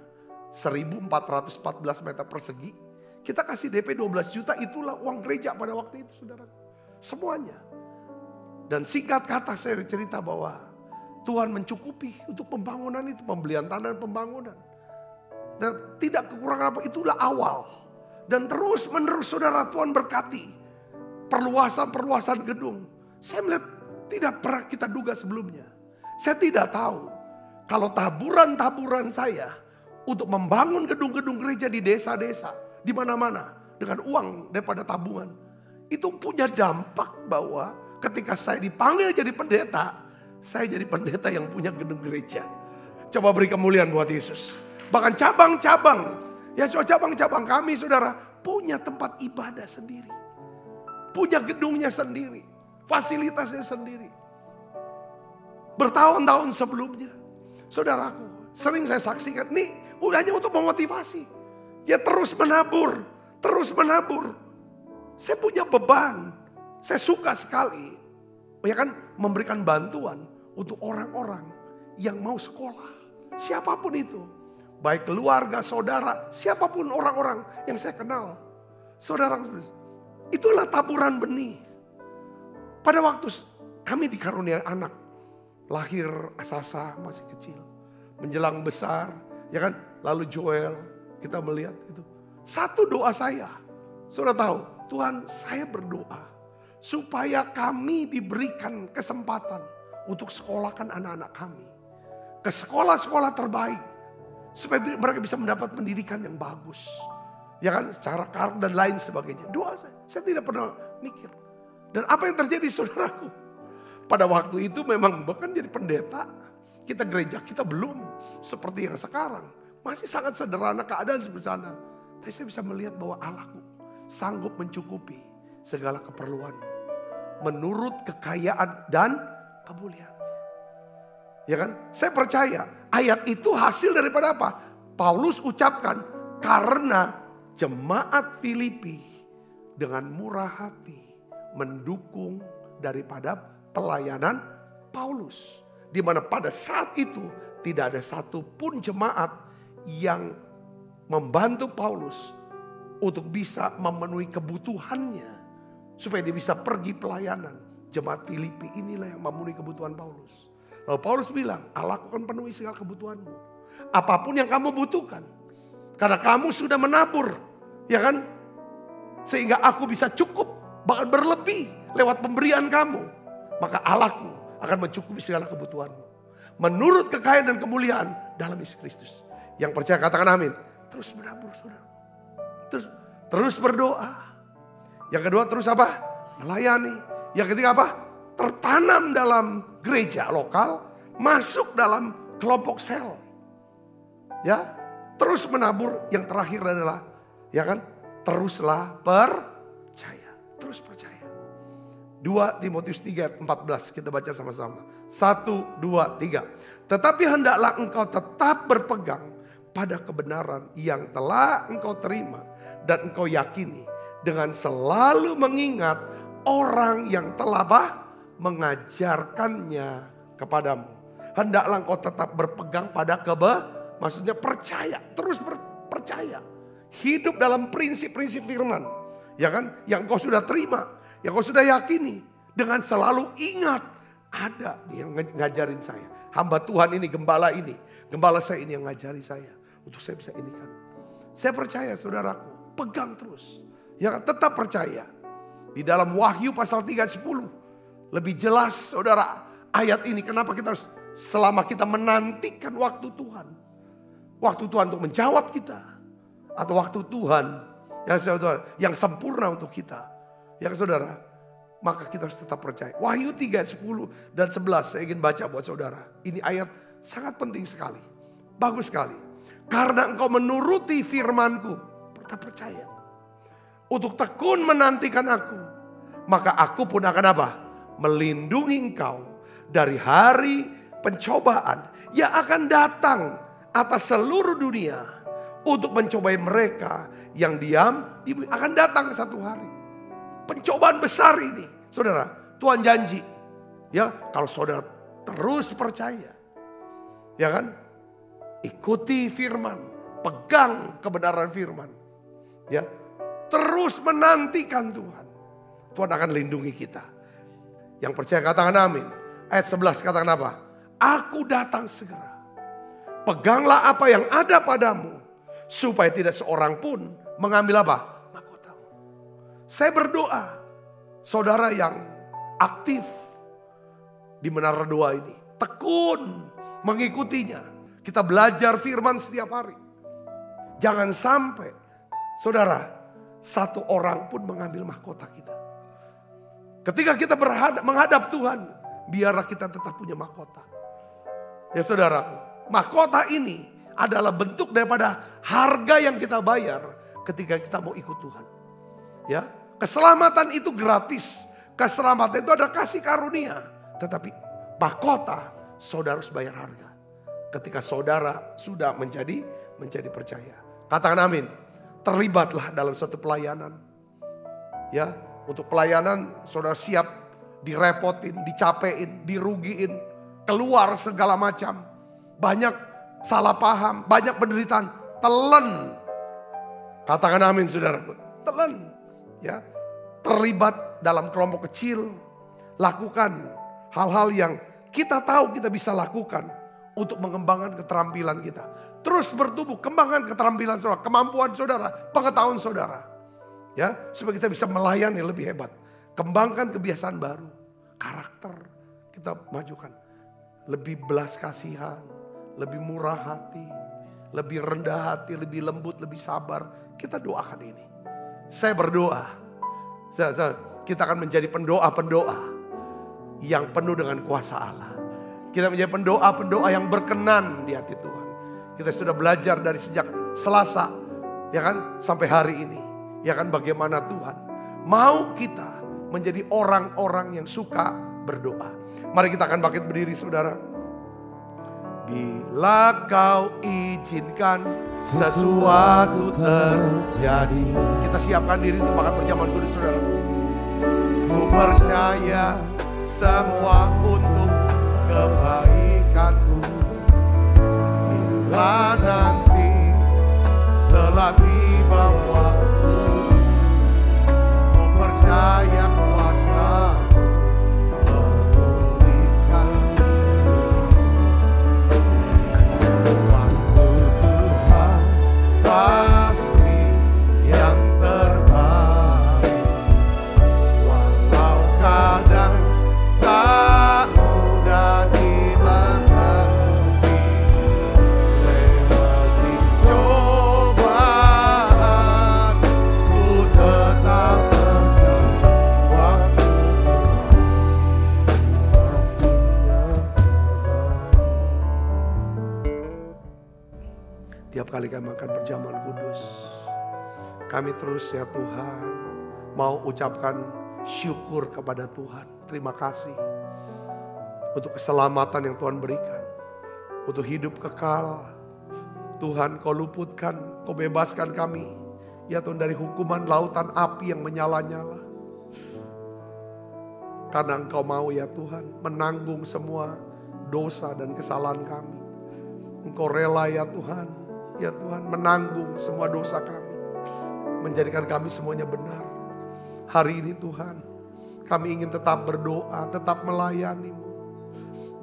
1414 meter persegi. Kita kasih DP 12 juta, itulah uang gereja pada waktu itu, saudaraku. Semuanya. Dan singkat kata saya cerita bahwa Tuhan mencukupi untuk pembangunan itu, pembelian tanah dan pembangunan. Dan tidak kekurangan apa, itulah awal. Dan terus menerus saudara Tuhan berkati. Perluasan gedung. Saya melihat tidak pernah kita duga sebelumnya. Saya tidak tahu kalau taburan-taburan saya untuk membangun gedung-gedung gereja di desa-desa, di mana-mana dengan uang daripada tabungan. Itu punya dampak bahwa ketika saya dipanggil jadi pendeta, saya jadi pendeta yang punya gedung gereja. Coba beri kemuliaan buat Yesus. Bahkan cabang-cabang, ya cabang-cabang kami saudara, punya tempat ibadah sendiri. Punya gedungnya sendiri, fasilitasnya sendiri. Bertahun-tahun sebelumnya, saudaraku, sering saya saksikan, nih hanya untuk memotivasi. Ya terus menabur, terus menabur. Saya punya beban, saya suka sekali, ya kan, memberikan bantuan untuk orang-orang yang mau sekolah. Siapapun itu, baik keluarga, saudara, siapapun orang-orang yang saya kenal. Saudara, itulah taburan benih. Pada waktu kami dikaruniai anak, lahir Asasa masih kecil, menjelang besar, ya kan, lalu Joel, kita melihat itu. Satu doa saya, saudara tahu, Tuhan, saya berdoa supaya kami diberikan kesempatan untuk sekolahkan anak-anak kami ke sekolah-sekolah terbaik, supaya mereka bisa mendapat pendidikan yang bagus. Ya kan, secara karakter dan lain sebagainya. Doa saya tidak pernah mikir. Dan apa yang terjadi saudaraku? Pada waktu itu memang bukan jadi pendeta. Kita gereja, kita belum seperti yang sekarang. Masih sangat sederhana keadaan seperti sana. Tapi saya bisa melihat bahwa Allahku sanggup mencukupi segala keperluan. Menurut kekayaan dan kemuliaan. Ya kan? Saya percaya ayat itu hasil daripada apa? Paulus ucapkan karena jemaat Filipi dengan murah hati mendukung daripada pelayanan Paulus. Di mana pada saat itu tidak ada satupun jemaat yang membantu Paulus untuk bisa memenuhi kebutuhannya. Supaya dia bisa pergi pelayanan. Jemaat Filipi inilah yang memenuhi kebutuhan Paulus. Lalu Paulus bilang, Allah akan penuhi segala kebutuhanmu. Apapun yang kamu butuhkan. Karena kamu sudah menabur, ya kan? Sehingga aku bisa cukup, bahkan berlebih lewat pemberian kamu. Maka Allahku akan mencukupi segala kebutuhanmu. Menurut kekayaan dan kemuliaan dalam Yesus Kristus. Yang percaya katakan amin. Terus menabur, saudara. Terus berdoa. Yang kedua terus apa? Melayani. Yang ketiga apa? Tertanam dalam gereja lokal. Masuk dalam kelompok sel. Ya. Terus menabur, yang terakhir adalah, ya kan, teruslah percaya. Terus percaya. 2 Timotius 3:14 kita baca sama-sama. 1, 2, 3. Tetapi hendaklah engkau tetap berpegang pada kebenaran yang telah engkau terima dan engkau yakini, dengan selalu mengingat orang yang telah mengajarkannya kepadamu. Hendaklah engkau tetap berpegang pada maksudnya percaya, terus percaya. Hidup dalam prinsip-prinsip firman. Ya kan? Yang kau sudah terima, yang kau sudah yakini. Dengan selalu ingat, ada dia yang ngajarin saya. Hamba Tuhan ini, gembala saya ini yang ngajari saya. Untuk saya bisa ini kan. Saya percaya saudaraku, pegang terus. Ya kan? Tetap percaya. Di dalam Wahyu pasal 3 ayat 10. Lebih jelas saudara ayat ini. Kenapa kita harus selama kita menantikan waktu Tuhan. Waktu Tuhan untuk menjawab kita. Atau waktu Tuhan yang sempurna untuk kita. Ya saudara, maka kita harus tetap percaya. Wahyu 3, 10 dan 11 saya ingin baca buat saudara. Ini ayat sangat penting sekali. Bagus sekali. Karena engkau menuruti firmanku, tetap percaya. Untuk tekun menantikan aku, maka aku pun akan apa? Melindungi engkau dari hari pencobaan yang akan datang atas seluruh dunia. Untuk mencobai mereka yang diam, akan datang satu hari. Pencobaan besar ini. Saudara, Tuhan janji. Ya, kalau saudara terus percaya. Ya kan? Ikuti firman. Pegang kebenaran firman. Ya, terus menantikan Tuhan. Tuhan akan lindungi kita. Yang percaya katakan amin. Ayat 11 katakan apa? Aku datang segera. Peganglah apa yang ada padamu. Supaya tidak seorang pun mengambil apa? Mahkotamu. Saya berdoa. Saudara yang aktif di menara doa ini. Tekun mengikutinya. Kita belajar firman setiap hari. Jangan sampai saudara satu orang pun mengambil mahkota kita. Ketika kita menghadap Tuhan. Biarlah kita tetap punya mahkota. Ya saudaraku. Mahkota ini adalah bentuk daripada harga yang kita bayar ketika kita mau ikut Tuhan. Ya, keselamatan itu gratis. Keselamatan itu adalah kasih karunia. Tetapi mahkota saudara harus bayar harga. Ketika saudara sudah menjadi percaya. Katakan amin. Terlibatlah dalam suatu pelayanan. Ya, untuk pelayanan saudara siap direpotin, dicapein, dirugiin, keluar segala macam. Banyak salah paham, banyak penderitaan, telan. Katakan amin saudaraku, telan. Ya, terlibat dalam kelompok kecil, lakukan hal-hal yang kita tahu kita bisa lakukan untuk mengembangkan keterampilan kita. Terus bertumbuh, kembangkan keterampilan saudara, kemampuan saudara, pengetahuan saudara. Ya, supaya kita bisa melayani lebih hebat. Kembangkan kebiasaan baru, karakter kita majukan. Lebih belas kasihan, lebih murah hati, lebih rendah hati, lebih lembut, lebih sabar. Kita doakan ini. Saya berdoa. Kita akan menjadi pendoa-pendoa yang penuh dengan kuasa Allah. Kita menjadi pendoa-pendoa yang berkenan di hati Tuhan. Kita sudah belajar dari sejak Selasa, ya kan, sampai hari ini. Ya kan, bagaimana Tuhan mau kita menjadi orang-orang yang suka berdoa. Mari kita akan bangkit berdiri saudara. Bila kau izinkan sesuatu terjadi. Kita siapkan diri untuk makan perjamuan kudus saudara. Ku percaya semua untuk kebaikanku. Bila nanti telah tiba waktu. Ku percaya kuasa pasti yang terbaik. Walau kadang tak mudah dimengerti. Lewati cobaan ku tetap percaya. Waktu pasti yang terbaik. Tiap kali kami makan perjamuan kudus, kami terus ya Tuhan mau ucapkan syukur kepada Tuhan. Terima kasih untuk keselamatan yang Tuhan berikan. Untuk hidup kekal. Tuhan kau luputkan, kau bebaskan kami. Ya Tuhan dari hukuman lautan api yang menyala-nyala. Karena Engkau mau ya Tuhan menanggung semua dosa dan kesalahan kami. Engkau rela ya Tuhan menanggung semua dosa kami. menjadikan kami semuanya benar. Hari ini Tuhan, kami ingin tetap berdoa, tetap melayani-Mu.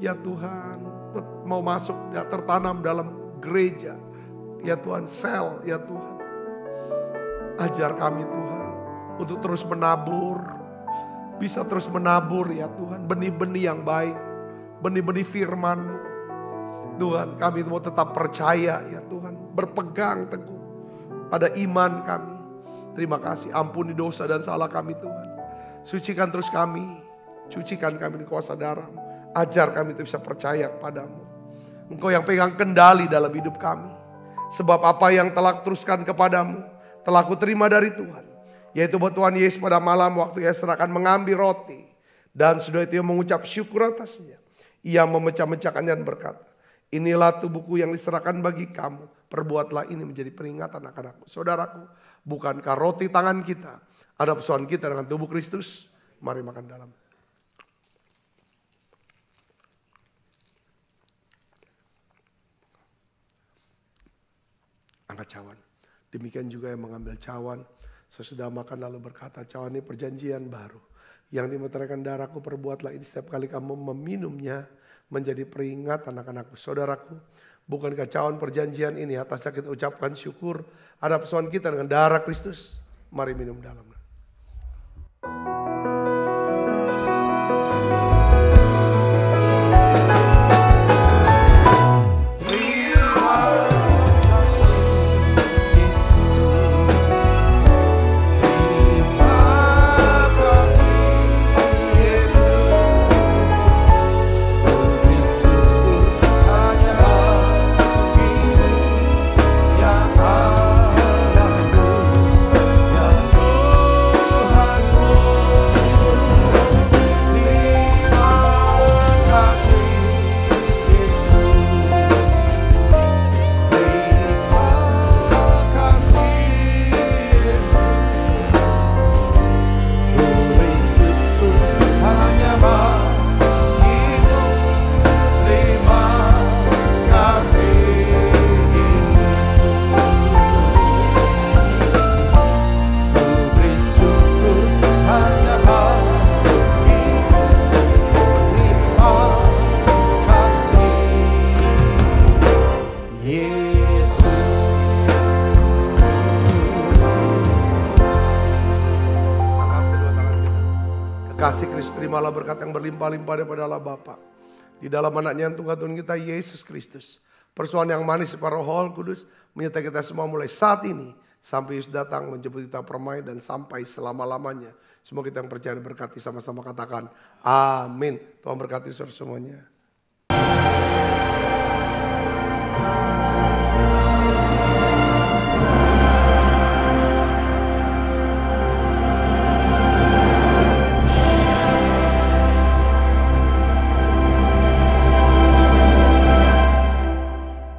Ya Tuhan, mau masuk, ya, tertanam dalam gereja. Ya Tuhan, sel, ya Tuhan. Ajar kami Tuhan, untuk terus menabur. Bisa terus menabur ya Tuhan, benih-benih yang baik. Benih-benih firman. Tuhan, kami mau tetap percaya ya Tuhan. Berpegang teguh pada iman kami. Terima kasih, ampuni dosa dan salah kami Tuhan. Sucikan terus kami, cucikan kami di kuasa darah-Mu. Ajar kami itu bisa percaya kepadamu. Engkau yang pegang kendali dalam hidup kami. Sebab apa yang telah teruskan kepadamu, telah kuterima dari Tuhan. Yaitu bahwa Tuhan Yesus pada malam waktu ia serahkan mengambil roti. Dan sudah itu ia mengucap syukur atasnya. Ia memecah-mecahkannya dan berkata, inilah tubuhku yang diserahkan bagi kamu. Perbuatlah ini menjadi peringatan akan aku. Saudaraku, bukankah roti tangan kita ada persoalan kita dengan tubuh Kristus? Mari makan dalam. Angkat cawan. Demikian juga yang mengambil cawan. Sesudah makan lalu berkata, cawan ini perjanjian baru. Yang dimeteraikan darahku, perbuatlah ini setiap kali kamu meminumnya menjadi peringatan akan aku. Saudaraku, bukankah cawan perjanjian ini atasnya kita ucapkan syukur. Ada persoalan kita dengan darah Kristus. Mari minum dalam. Kasih Kristus, terimalah berkat yang berlimpah-limpah daripada Allah Bapa. Di dalam anaknya yang tunggal Tuhan kita, Yesus Kristus. Persoalan yang manis para Roh Kudus menyertai kita semua mulai saat ini. Sampai Yesus datang menjemput kita permai dan sampai selama-lamanya. Semua kita yang percaya berkati sama-sama katakan amin. Tuhan berkati saudara semuanya.